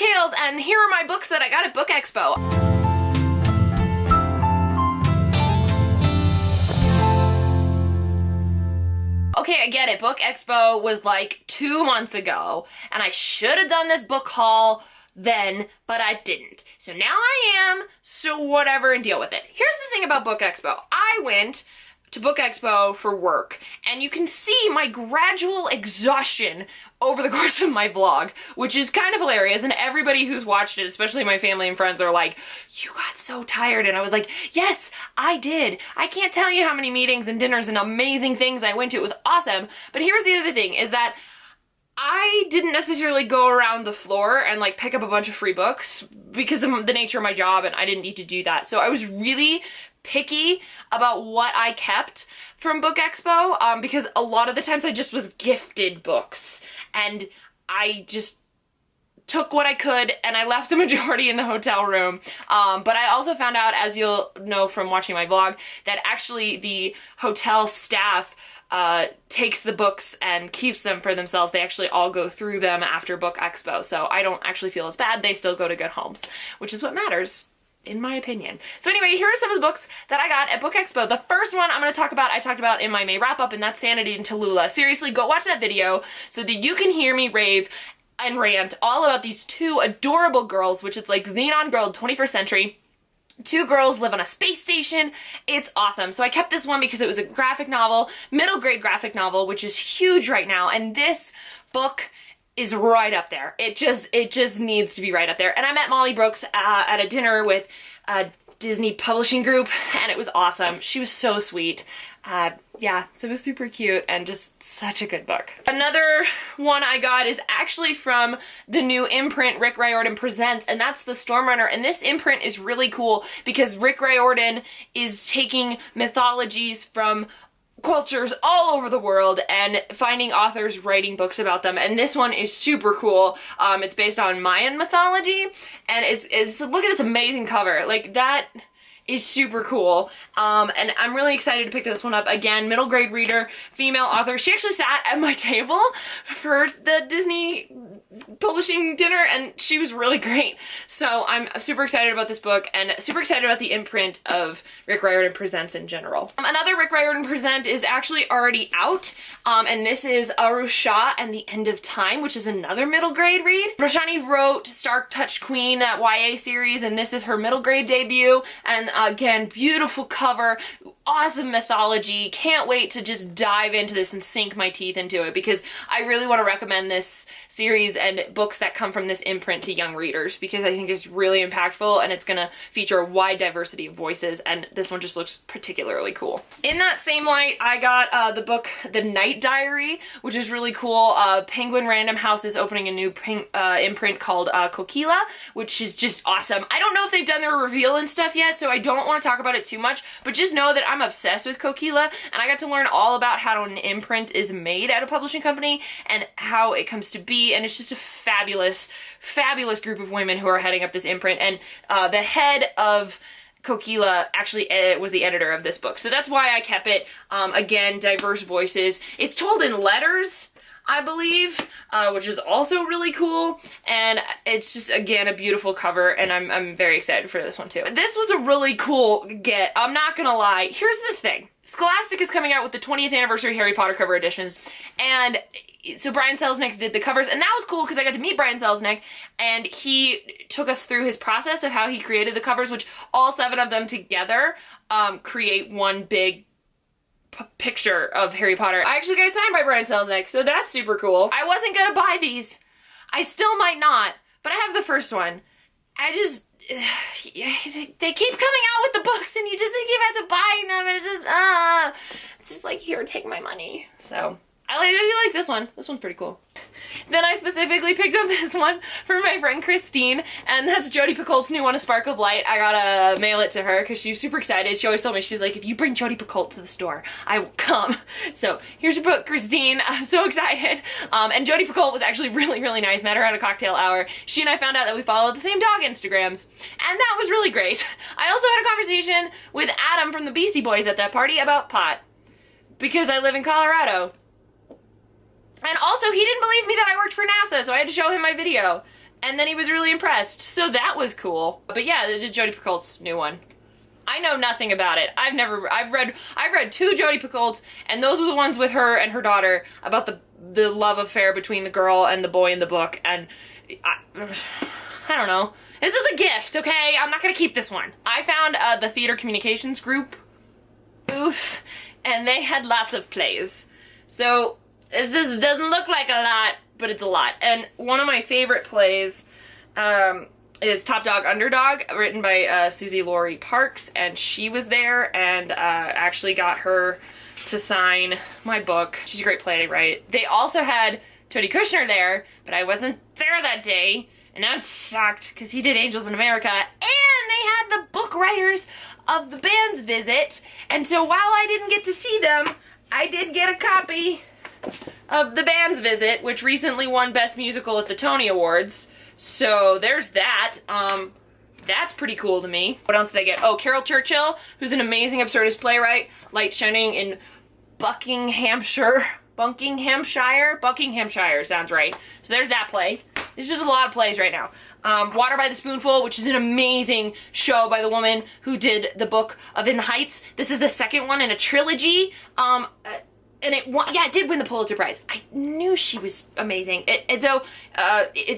Kales, and here are my books that I got at BookExpo. Okay, I get it. BookExpo was like 2 months ago, and I should have done this book haul then, but I didn't. So now I am, so whatever, and deal with it. Here's the thing about BookExpo. I went to BookExpo for work, and you can see my gradual exhaustion over the course of my vlog, which is kind of hilarious, and everybody who's watched it, especially my family and friends, are like, you got so tired, and I was like, yes, I did. I can't tell you how many meetings and dinners and amazing things I went to. It was awesome, but here's the other thing, is that I didn't necessarily go around the floor and like pick up a bunch of free books because of the nature of my job, and I didn't need to do that. So I was really picky about what I kept from BookExpo because a lot of the times I just was gifted books, and I just took what I could and I left the majority in the hotel room. But I also found out, as you'll know from watching my vlog, that actually the hotel staff takes the books and keeps them for themselves. They actually all go through them after BookExpo, so I don't actually feel as bad. They still go to good homes, which is what matters, in my opinion. So anyway, here are some of the books that I got at BookExpo. The first one I'm going to talk about, I talked about in my May wrap-up, and that's Sanity and TALLULAH. Seriously, go watch that video so that you can hear me rave and rant all about these two adorable girls, which is like Xenon Girl 21st Century. Two girls live on a space station. It's awesome. So I kept this one because it was a graphic novel, middle grade graphic novel, which is huge right now, and this book is right up there. It just needs to be right up there. And I met Molly Brooks at a dinner with Disney Publishing Group, and it was awesome. She was so sweet. Yeah, so it was super cute and just such a good book. Another one I got is actually from the new imprint Rick Riordan Presents, and that's The Stormrunner. And this imprint is really cool because Rick Riordan is taking mythologies from cultures all over the world and finding authors writing books about them, and this one is super cool. It's based on Mayan mythology, and it's look at this amazing cover. Like, that is super cool, and I'm really excited to pick this one up. Again, middle grade reader, female author. She actually sat at my table for the Disney publishing dinner, and she was really great. So I'm super excited about this book and super excited about the imprint of Rick Riordan Presents in general. Another Rick Riordan present is actually already out, and this is SHAH and the End of Time, which is another middle grade read. Roshani wrote Stark Touched Queen, that YA series, and this is her middle grade debut, and again, beautiful cover, awesome mythology. Can't wait to just dive into this and sink my teeth into it, because I really want to recommend this series and books that come from this imprint to young readers, because I think it's really impactful and it's going to feature a wide diversity of voices, and this one just looks particularly cool. In that same light, I got the book The Night Diary, which is really cool. Penguin Random House is opening a new imprint called Kokila, which is just awesome. I don't know if they've done their reveal and stuff yet, so I don't want to talk about it too much, but just know that I'm obsessed with Kokila, and I got to learn all about how an imprint is made at a publishing company and how it comes to be, and it's just a fabulous, fabulous group of women who are heading up this imprint, and the head of Kokila actually was the editor of this book, so that's why I kept it. Again, diverse voices. It's told in letters, I believe, which is also really cool, and it's just, again, a beautiful cover, and I'm very excited for this one too. This was a really cool get, I'm not gonna lie. Here's the thing. Scholastic is coming out with the 20th anniversary Harry Potter cover editions, and so Brian Selznick did the covers, and that was cool because I got to meet Brian Selznick, and he took us through his process of how he created the covers, which all 7 of them together create one big picture of Harry Potter. I actually got it signed by Brian Selznick, so that's super cool. I wasn't gonna buy these. I still might not, but I have the first one. I just, they keep coming out with the books and you just keep have to buying them, and it's just like, here, take my money. So I really like this one. This one's pretty cool. Then I specifically picked up this one for my friend Christine, and that's Jodi Picoult's new one, A Spark of Light. I gotta mail it to her because she's super excited. She always told me, she's like, if you bring Jodi Picoult to the store, I will come. So here's your book, Christine. I'm so excited. And Jodi Picoult was actually really, really nice. Met her at a cocktail hour. She and I found out that we follow the same dog Instagrams, and that was really great. I also had a conversation with Adam from the Beastie Boys at that party about pot, because I live in Colorado. And also, he didn't believe me that I worked for NASA, so I had to show him my video. and then he was really impressed. So that was cool. But yeah, Jodi Picoult's new one. I know nothing about it. I've read 2 Jodi Picoults, and those were the ones with her and her daughter about the love affair between the girl and the boy in the book, and I don't know. This is a gift, okay? I'm not gonna keep this one. I found the theater communications group booth, and they had lots of plays. So this doesn't look like a lot, but it's a lot. And one of my favorite plays is Top Dog Underdog, written by Suzi Laurie Parks, and she was there, and actually got her to sign my book. She's a great playwright. They also had Tony Kushner there, but I wasn't there that day, and that sucked because he did Angels in America, and they had the book writers of the band's visit, and so while I didn't get to see them, I did get a copy of the band's visit, which recently won Best Musical at the Tony Awards. So there's that. That's pretty cool to me. What else did I get? Oh, Carol Churchill, who's an amazing absurdist playwright, light shining in Buckinghamshire, sounds right. So there's that play. There's just a lot of plays right now. Water by the Spoonful, which is an amazing show by the woman who did the book of In the Heights. This is the second one in a trilogy. And it did win the Pulitzer Prize. I knew she was amazing. It's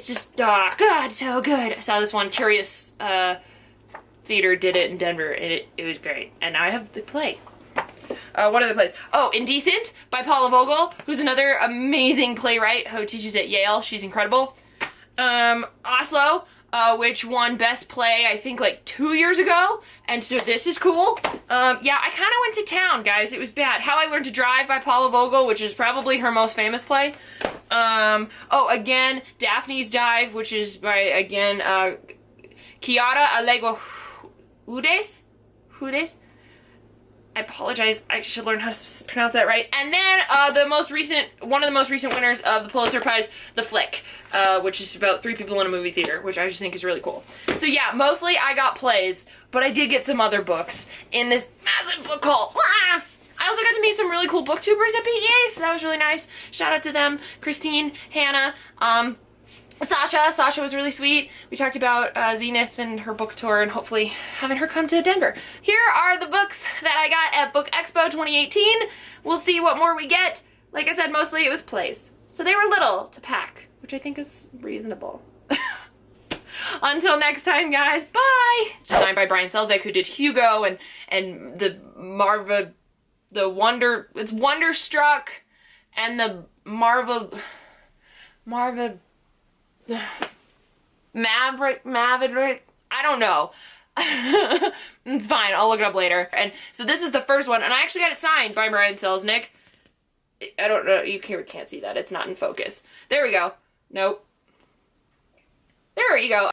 just, God, so good. I saw this one, Curious Theater did it in Denver, and it was great. And now I have the play. What other plays? Oh, Indecent by Paula Vogel, who's another amazing playwright who teaches at Yale. She's incredible. OSLO, which won Best Play, I think, like 2 years ago. And so this is cool. Yeah, I kind of went to town, guys. It was bad. How I Learned to Drive by Paula Vogel, which is probably her most famous play. Oh, again, Daphne's Dive, which is by, again, Quiara, Alegria, Hudes? I apologize. I should learn how to pronounce that right. And then one of the most recent winners of the Pulitzer Prize, The Flick, which is about 3 people in a movie theater, which I just think is really cool. So yeah, mostly I got plays, but I did get some other books in this massive book haul. Ah! I also got to meet some really cool booktubers at PEA, so that was really nice. Shout out to them, Christine, Hannah, Sasha was really sweet. We talked about Zenith and her book tour and hopefully having her come to Denver. Here are the books that I got at BookExpo 2018. We'll see what more we get. Like I said, mostly it was plays. So they were little to pack, which I think is reasonable. Until next time, guys, bye! Designed by Brian Selznick, who did Hugo and the Wonderstruck and the Maverick, I don't know. It's fine, I'll look it up later. And so this is the first one, and I actually got it signed by Brian Selznick. I don't know, you can't see that, it's not in focus. There we go. Nope. There you go.